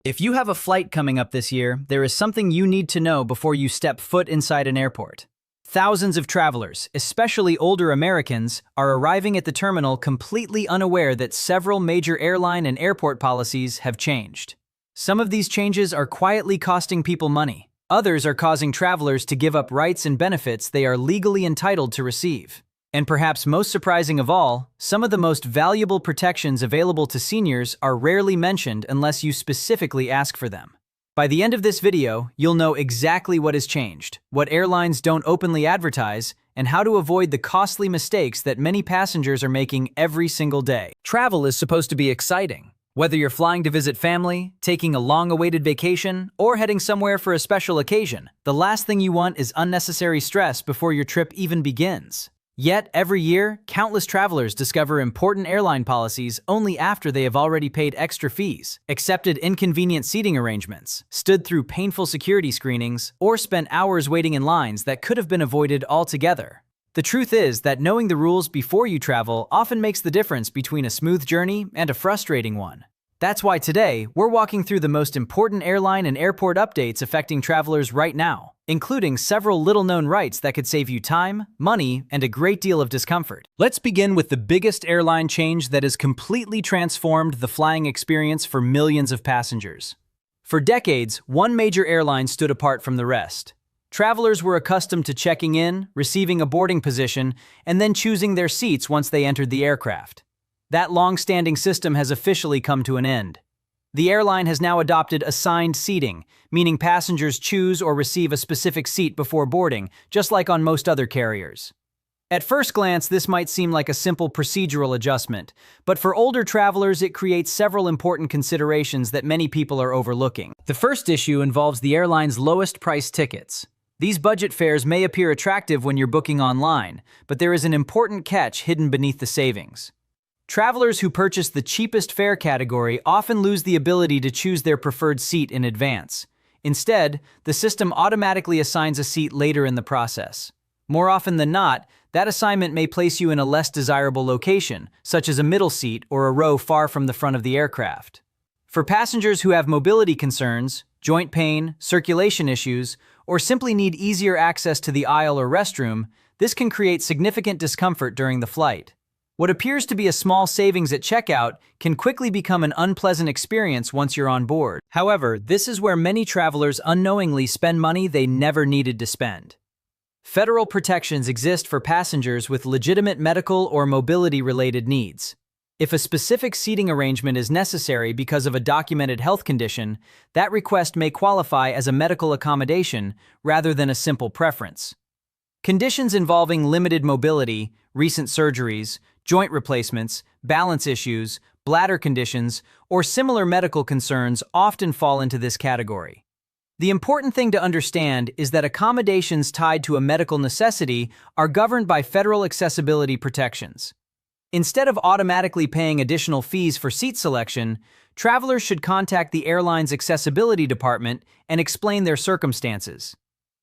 If you have a flight coming up this year, there is something you need to know before you step foot inside an airport. Thousands of travelers, especially older Americans, are arriving at the terminal completely unaware that several major airline and airport policies have changed. Some of these changes are quietly costing people money. Others are causing travelers to give up rights and benefits they are legally entitled to receive. And perhaps most surprising of all, some of the most valuable protections available to seniors are rarely mentioned unless you specifically ask for them. By the end of this video, you'll know exactly what has changed, what airlines don't openly advertise, and how to avoid the costly mistakes that many passengers are making every single day. Travel is supposed to be exciting. Whether you're flying to visit family, taking a long-awaited vacation, or heading somewhere for a special occasion, the last thing you want is unnecessary stress before your trip even begins. Yet, every year, countless travelers discover important airline policies only after they have already paid extra fees, accepted inconvenient seating arrangements, stood through painful security screenings, or spent hours waiting in lines that could have been avoided altogether. The truth is that knowing the rules before you travel often makes the difference between a smooth journey and a frustrating one. That's why today, we're walking through the most important airline and airport updates affecting travelers right now, including several little-known rights that could save you time, money, and a great deal of discomfort. Let's begin with the biggest airline change that has completely transformed the flying experience for millions of passengers. For decades, one major airline stood apart from the rest. Travelers were accustomed to checking in, receiving a boarding position, and then choosing their seats once they entered the aircraft. That long-standing system has officially come to an end. The airline has now adopted assigned seating, meaning passengers choose or receive a specific seat before boarding, just like on most other carriers. At first glance, this might seem like a simple procedural adjustment, but for older travelers, it creates several important considerations that many people are overlooking. The first issue involves the airline's lowest price tickets. These budget fares may appear attractive when you're booking online, but there is an important catch hidden beneath the savings. Travelers who purchase the cheapest fare category often lose the ability to choose their preferred seat in advance. Instead, the system automatically assigns a seat later in the process. More often than not, that assignment may place you in a less desirable location, such as a middle seat or a row far from the front of the aircraft. For passengers who have mobility concerns, joint pain, circulation issues, or simply need easier access to the aisle or restroom, this can create significant discomfort during the flight. What appears to be a small savings at checkout can quickly become an unpleasant experience once you're on board. However, this is where many travelers unknowingly spend money they never needed to spend. Federal protections exist for passengers with legitimate medical or mobility-related needs. If a specific seating arrangement is necessary because of a documented health condition, that request may qualify as a medical accommodation rather than a simple preference. Conditions involving limited mobility, recent surgeries, joint replacements, balance issues, bladder conditions, or similar medical concerns often fall into this category. The important thing to understand is that accommodations tied to a medical necessity are governed by federal accessibility protections. Instead of automatically paying additional fees for seat selection, travelers should contact the airline's accessibility department and explain their circumstances.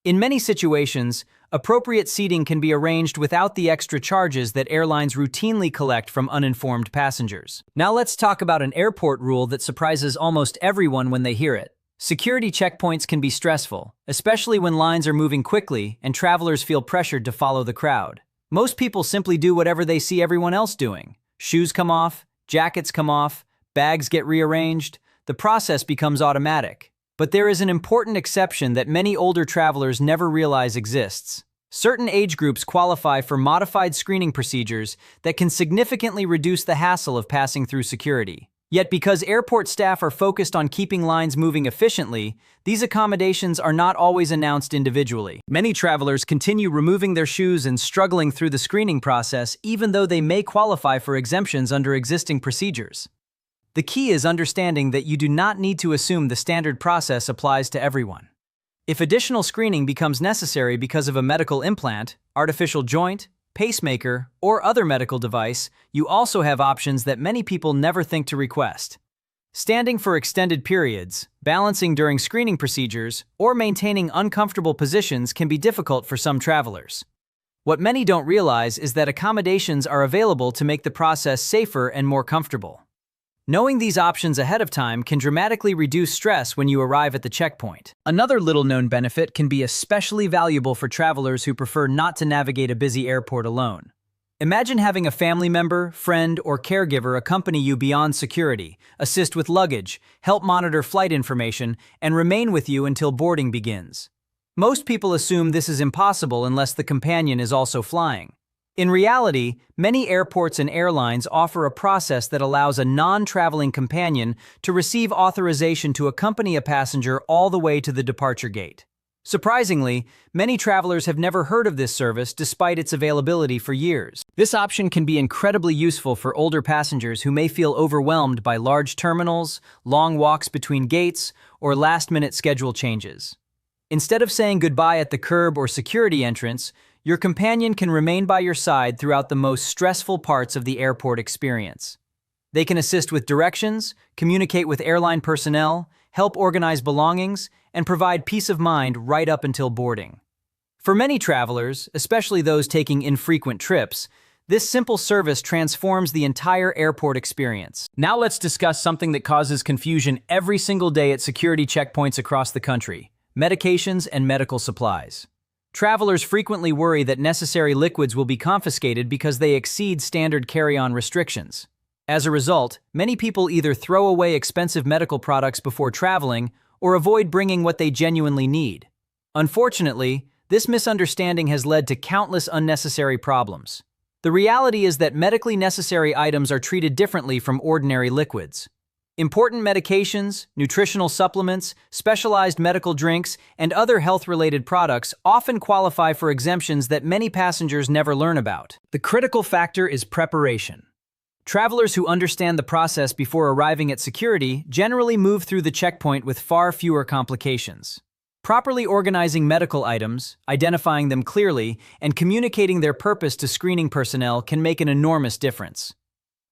In many situations, appropriate seating can be arranged without the extra charges that airlines routinely collect from uninformed passengers. Now let's talk about an airport rule that surprises almost everyone when they hear it. Security checkpoints can be stressful, especially when lines are moving quickly and travelers feel pressured to follow the crowd. Most people simply do whatever they see everyone else doing. Shoes come off, jackets come off, bags get rearranged. The process becomes automatic. But there is an important exception that many older travelers never realize exists. Certain age groups qualify for modified screening procedures that can significantly reduce the hassle of passing through security. Yet because airport staff are focused on keeping lines moving efficiently, these accommodations are not always announced individually. Many travelers continue removing their shoes and struggling through the screening process even though they may qualify for exemptions under existing procedures. The key is understanding that you do not need to assume the standard process applies to everyone. If additional screening becomes necessary because of a medical implant, artificial joint, pacemaker, or other medical device, you also have options that many people never think to request. Standing for extended periods, balancing during screening procedures, or maintaining uncomfortable positions can be difficult for some travelers. What many don't realize is that accommodations are available to make the process safer and more comfortable. Knowing these options ahead of time can dramatically reduce stress when you arrive at the checkpoint. Another little-known benefit can be especially valuable for travelers who prefer not to navigate a busy airport alone. Imagine having a family member, friend, or caregiver accompany you beyond security, assist with luggage, help monitor flight information, and remain with you until boarding begins. Most people assume this is impossible unless the companion is also flying. In reality, many airports and airlines offer a process that allows a non-traveling companion to receive authorization to accompany a passenger all the way to the departure gate. Surprisingly, many travelers have never heard of this service despite its availability for years. This option can be incredibly useful for older passengers who may feel overwhelmed by large terminals, long walks between gates, or last-minute schedule changes. Instead of saying goodbye at the curb or security entrance, your companion can remain by your side throughout the most stressful parts of the airport experience. They can assist with directions, communicate with airline personnel, help organize belongings, and provide peace of mind right up until boarding. For many travelers, especially those taking infrequent trips, this simple service transforms the entire airport experience. Now let's discuss something that causes confusion every single day at security checkpoints across the country: medications and medical supplies. Travelers frequently worry that necessary liquids will be confiscated because they exceed standard carry-on restrictions. As a result, many people either throw away expensive medical products before traveling or avoid bringing what they genuinely need. Unfortunately, this misunderstanding has led to countless unnecessary problems. The reality is that medically necessary items are treated differently from ordinary liquids. Important medications, nutritional supplements, specialized medical drinks, and other health-related products often qualify for exemptions that many passengers never learn about. The critical factor is preparation. Travelers who understand the process before arriving at security generally move through the checkpoint with far fewer complications. Properly organizing medical items, identifying them clearly, and communicating their purpose to screening personnel can make an enormous difference.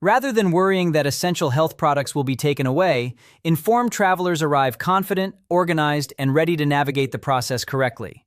Rather than worrying that essential health products will be taken away, informed travelers arrive confident, organized, and ready to navigate the process correctly.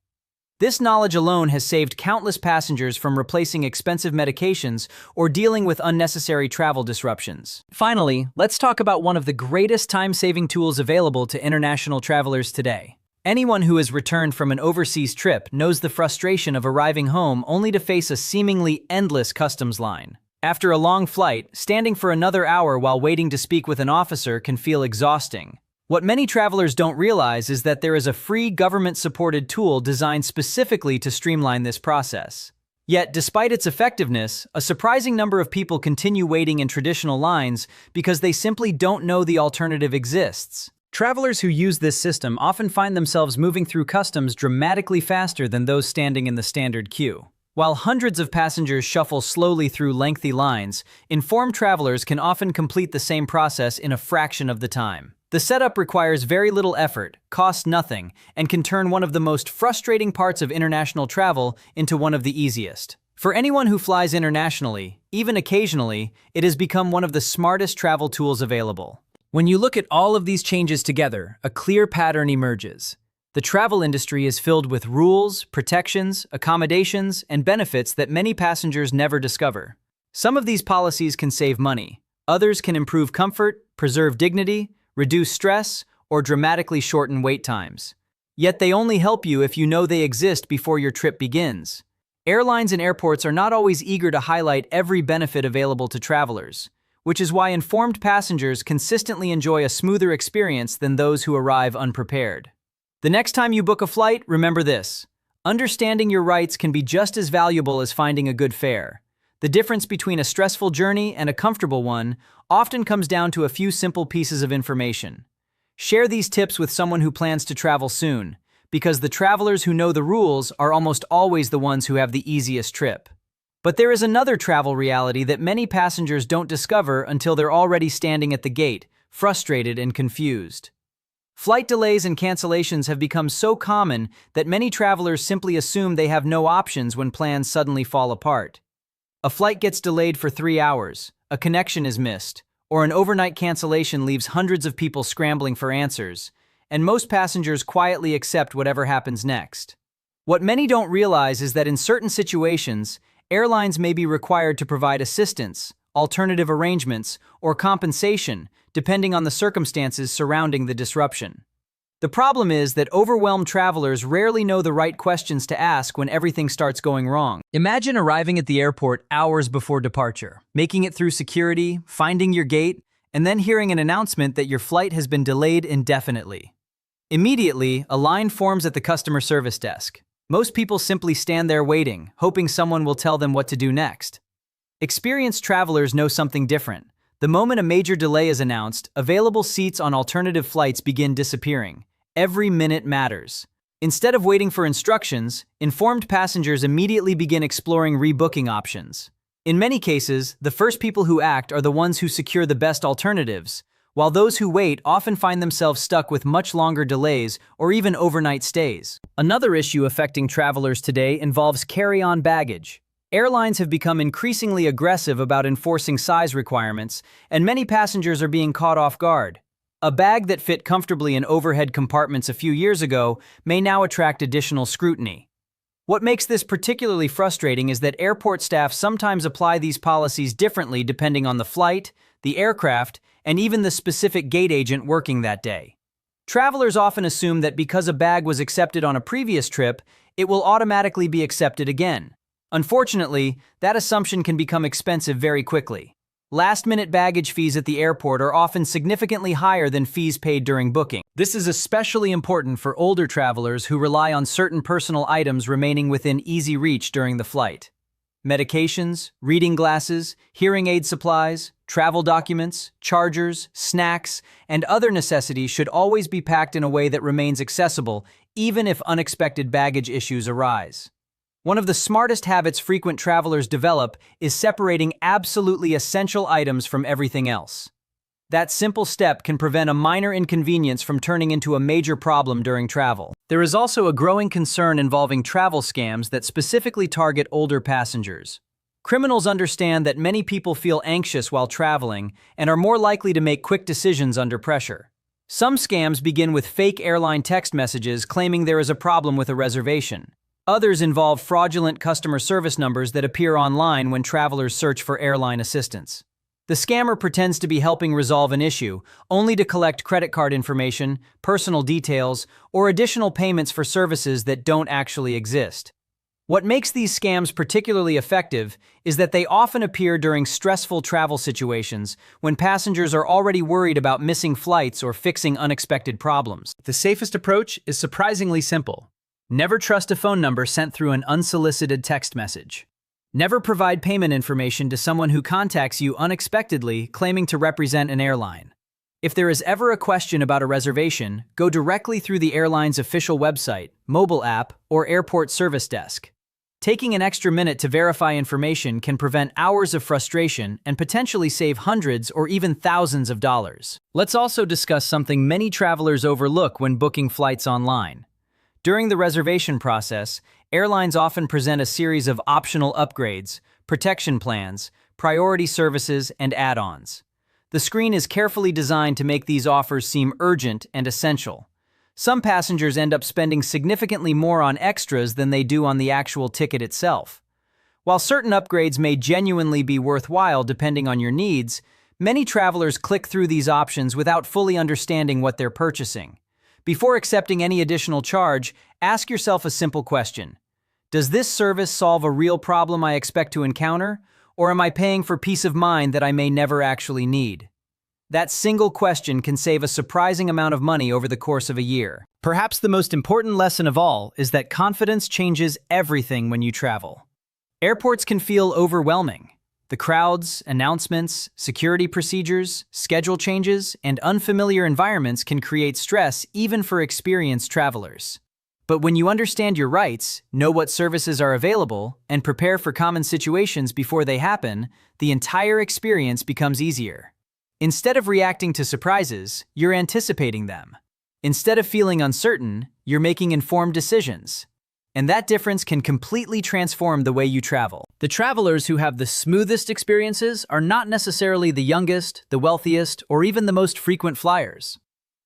This knowledge alone has saved countless passengers from replacing expensive medications or dealing with unnecessary travel disruptions. Finally, let's talk about one of the greatest time-saving tools available to international travelers today. Anyone who has returned from an overseas trip knows the frustration of arriving home only to face a seemingly endless customs line. After a long flight, standing for another hour while waiting to speak with an officer can feel exhausting. What many travelers don't realize is that there is a free government-supported tool designed specifically to streamline this process. Yet, despite its effectiveness, a surprising number of people continue waiting in traditional lines because they simply don't know the alternative exists. Travelers who use this system often find themselves moving through customs dramatically faster than those standing in the standard queue. While hundreds of passengers shuffle slowly through lengthy lines, informed travelers can often complete the same process in a fraction of the time. The setup requires very little effort, costs nothing, and can turn one of the most frustrating parts of international travel into one of the easiest. For anyone who flies internationally, even occasionally, it has become one of the smartest travel tools available. When you look at all of these changes together, a clear pattern emerges. The travel industry is filled with rules, protections, accommodations, and benefits that many passengers never discover. Some of these policies can save money. Others can improve comfort, preserve dignity, reduce stress, or dramatically shorten wait times. Yet they only help you if you know they exist before your trip begins. Airlines and airports are not always eager to highlight every benefit available to travelers, which is why informed passengers consistently enjoy a smoother experience than those who arrive unprepared. The next time you book a flight, remember this: understanding your rights can be just as valuable as finding a good fare. The difference between a stressful journey and a comfortable one often comes down to a few simple pieces of information. Share these tips with someone who plans to travel soon, because the travelers who know the rules are almost always the ones who have the easiest trip. But there is another travel reality that many passengers don't discover until they're already standing at the gate, frustrated and confused. Flight delays and cancellations have become so common that many travelers simply assume they have no options when plans suddenly fall apart. A flight gets delayed for 3 hours, a connection is missed, or an overnight cancellation leaves hundreds of people scrambling for answers, and most passengers quietly accept whatever happens next. What many don't realize is that in certain situations, airlines may be required to provide assistance, alternative arrangements, or compensation, depending on the circumstances surrounding the disruption. The problem is that overwhelmed travelers rarely know the right questions to ask when everything starts going wrong. Imagine arriving at the airport hours before departure, making it through security, finding your gate, and then hearing an announcement that your flight has been delayed indefinitely. Immediately, a line forms at the customer service desk. Most people simply stand there waiting, hoping someone will tell them what to do next. Experienced travelers know something different. The moment a major delay is announced, available seats on alternative flights begin disappearing. Every minute matters. Instead of waiting for instructions, informed passengers immediately begin exploring rebooking options. In many cases, the first people who act are the ones who secure the best alternatives, while those who wait often find themselves stuck with much longer delays or even overnight stays. Another issue affecting travelers today involves carry-on baggage. Airlines have become increasingly aggressive about enforcing size requirements, and many passengers are being caught off guard. A bag that fit comfortably in overhead compartments a few years ago may now attract additional scrutiny. What makes this particularly frustrating is that airport staff sometimes apply these policies differently depending on the flight, the aircraft, and even the specific gate agent working that day. Travelers often assume that because a bag was accepted on a previous trip, it will automatically be accepted again. Unfortunately, that assumption can become expensive very quickly. Last-minute baggage fees at the airport are often significantly higher than fees paid during booking. This is especially important for older travelers who rely on certain personal items remaining within easy reach during the flight. Medications, reading glasses, hearing aid supplies, travel documents, chargers, snacks, and other necessities should always be packed in a way that remains accessible, even if unexpected baggage issues arise. One of the smartest habits frequent travelers develop is separating absolutely essential items from everything else. That simple step can prevent a minor inconvenience from turning into a major problem during travel. There is also a growing concern involving travel scams that specifically target older passengers. Criminals understand that many people feel anxious while traveling and are more likely to make quick decisions under pressure. Some scams begin with fake airline text messages claiming there is a problem with a reservation. Others involve fraudulent customer service numbers that appear online when travelers search for airline assistance. The scammer pretends to be helping resolve an issue, only to collect credit card information, personal details, or additional payments for services that don't actually exist. What makes these scams particularly effective is that they often appear during stressful travel situations when passengers are already worried about missing flights or fixing unexpected problems. The safest approach is surprisingly simple. Never trust a phone number sent through an unsolicited text message. Never provide payment information to someone who contacts you unexpectedly claiming to represent an airline. If there is ever a question about a reservation, go directly through the airline's official website, mobile app, or airport service desk. Taking an extra minute to verify information can prevent hours of frustration and potentially save hundreds or even thousands of dollars. Let's also discuss something many travelers overlook when booking flights online. During the reservation process, airlines often present a series of optional upgrades, protection plans, priority services, and add-ons. The screen is carefully designed to make these offers seem urgent and essential. Some passengers end up spending significantly more on extras than they do on the actual ticket itself. While certain upgrades may genuinely be worthwhile depending on your needs, many travelers click through these options without fully understanding what they're purchasing. Before accepting any additional charge, ask yourself a simple question. Does this service solve a real problem I expect to encounter, or am I paying for peace of mind that I may never actually need? That single question can save a surprising amount of money over the course of a year. Perhaps the most important lesson of all is that confidence changes everything when you travel. Airports can feel overwhelming. The crowds, announcements, security procedures, schedule changes, and unfamiliar environments can create stress even for experienced travelers. But when you understand your rights, know what services are available, and prepare for common situations before they happen, the entire experience becomes easier. Instead of reacting to surprises, you're anticipating them. Instead of feeling uncertain, you're making informed decisions. And that difference can completely transform the way you travel. The travelers who have the smoothest experiences are not necessarily the youngest, the wealthiest, or even the most frequent flyers.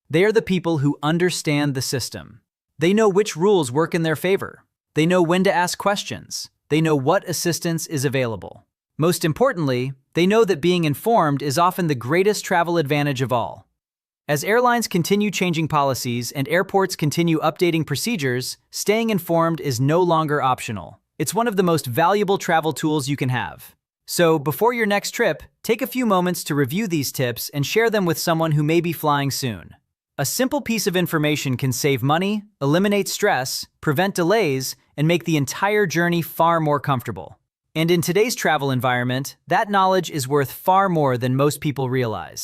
They are the people who understand the system. They know which rules work in their favor. They know when to ask questions. They know what assistance is available. Most importantly, They know that being informed is often the greatest travel advantage of all. As airlines continue changing policies and airports continue updating procedures, staying informed is no longer optional. It's one of the most valuable travel tools you can have. So, before your next trip, take a few moments to review these tips and share them with someone who may be flying soon. A simple piece of information can save money, eliminate stress, prevent delays, and make the entire journey far more comfortable. And in today's travel environment, that knowledge is worth far more than most people realize.